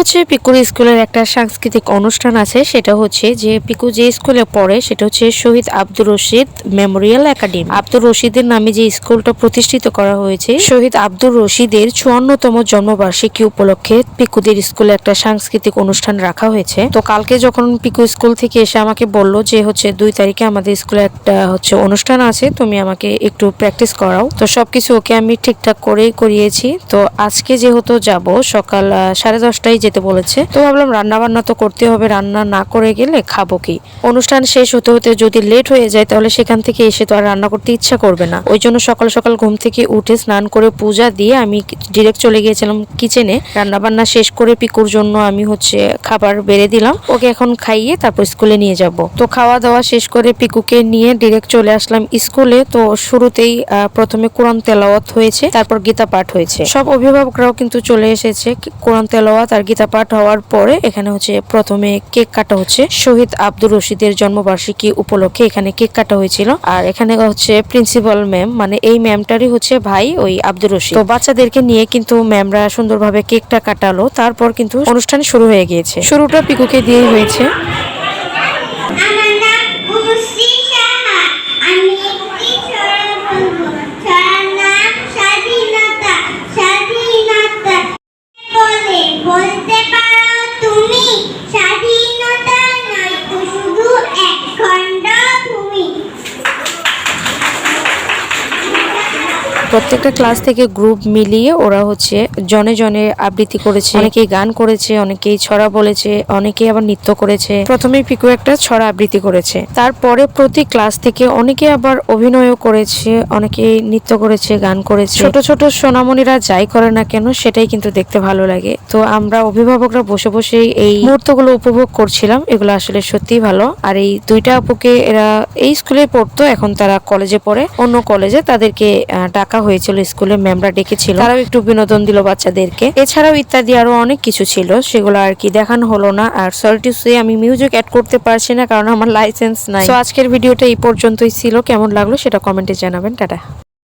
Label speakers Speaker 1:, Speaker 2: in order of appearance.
Speaker 1: হচ্ছে পিকুর স্কুলের একটা সাংস্কৃতিক অনুষ্ঠান আছে, সেটা হচ্ছে যে পিকু যে স্কুলে পড়ে সেটা হচ্ছে শহীদ আব্দুর রশিদ মেমোরিয়াল একাডেমি। আব্দুর রশিদের নামে যে স্কুলটা প্রতিষ্ঠিত করা হয়েছে, শহীদ আব্দুর রশিদের 54তম জন্মবার্ষিকী উপলক্ষে পিকুদের স্কুলে একটা সাংস্কৃতিক অনুষ্ঠান রাখা হয়েছে। তো কালকে যখন পিকু স্কুল থেকে এসে আমাকে বলল যে হচ্ছে 2 তারিখে আমাদের স্কুলে একটা হচ্ছে অনুষ্ঠান আছে, তুমি আমাকে একটু প্র্যাকটিস করাও। তো সবকিছু ওকে আমি ঠিকঠাক করেই করিয়েছি। তো আজকে যেহেতু যাব সকাল 10:30টায় যেতে বলেছে, তো ভাবলাম রান্না বান্না তো করতে হবে, রান্না না করে গেলে খাবো কি। অনুষ্ঠান শেষ হতে হতে যদি লেট হয়ে যায় তাহলে সেখান থেকে এসে তো আর রান্না করতে ইচ্ছা করবে না। ওই জন্য সকাল সকাল ঘুম থেকে উঠে স্নান করে পূজা দিয়ে আমি ডিরেক্ট চলে গিয়েছিলাম কিচেনে। রান্না বান্না শেষ করে পিকুর জন্য আমি হচ্ছে খাবার বেড়ে দিলাম, ওকে এখন খাইয়ে তারপর স্কুলে নিয়ে যাব। তো খাওয়া দাওয়া শেষ করে পিকুকে নিয়ে ডিরেক্ট চলে আসলাম স্কুলে। তো শুরুতেই প্রথমে কোরআন তেলাওয়াত হয়েছে, তারপর গীতা পাঠ হয়েছে। সব অভিভাবকরাও কিন্তু চলে এসেছে। কোরআন তেলাওয়াত আর গীতা পাঠ হওয়ার পরে এখানে হচ্ছে প্রথমে কেক কাটা হচ্ছে। শহীদ আব্দুর রশিদের জন্মবার্ষিকী উপলক্ষে এখানে কেক কাটা হয়েছিল। আর এখানে হচ্ছে প্রিন্সিপাল ম্যাম, মানে এই ম্যামটারই হচ্ছে ভাই ওই আব্দুর রশিদ। তো বাচ্চাদেরকে নিয়ে কিন্তু ম্যামরা সুন্দরভাবে কেকটা কাটালো। তারপর কিন্তু অনুষ্ঠান শুরু হয়ে গিয়েছে। শুরুটা পিকুকে দিয়ে হয়েছে। প্রত্যেকটা ক্লাস থেকে গ্রুপ মিলিয়ে ওরা হচ্ছে জনে জনে আবৃত্তি করেছে। অনেকেই গান করেছে, অনেকেই ছড়া বলেছে, অনেকেই আবার নৃত্য করেছে। প্রথমে পিকু একটা ছড়া আবৃত্তি করেছে, তারপরে প্রতি ক্লাস থেকে অনেকে আবার অভিনয়ও করেছে, অনেকে নৃত্য করেছে, গান করেছে। ছোট ছোট সোনামণিরা যাই করে না কেন সেটাই কিন্তু দেখতে ভালো লাগে। তো আমরা অভিভাবকরা বসে বসে এই মুহূর্তগুলো উপভোগ করছিলাম। এগুলো আসলে সত্যিই ভালো। আর এই 2টা আপুকে এরা এই স্কুলে পড়তো, এখন তারা কলেজে পড়ে, অন্য কলেজে। তাদেরকে ডাকা হয়েছিল, স্কুলে ম্যামরা ডেকেছিল, তারাও একটু বিনোদন দিল বাচ্চাদেরকে। এছাড়াও ইত্যাদি আরো অনেক কিছু ছিল, সেগুলো আর কি দেখানো হলো না। আর সরি টু সে আমি মিউজিক অ্যাড করতে পারছি না, কারণ আমার লাইসেন্স নাই। তো আজকের ভিডিওটা এই পর্যন্তই ছিল। কেমন লাগলো সেটা কমেন্টে জানাবেন। টাটা।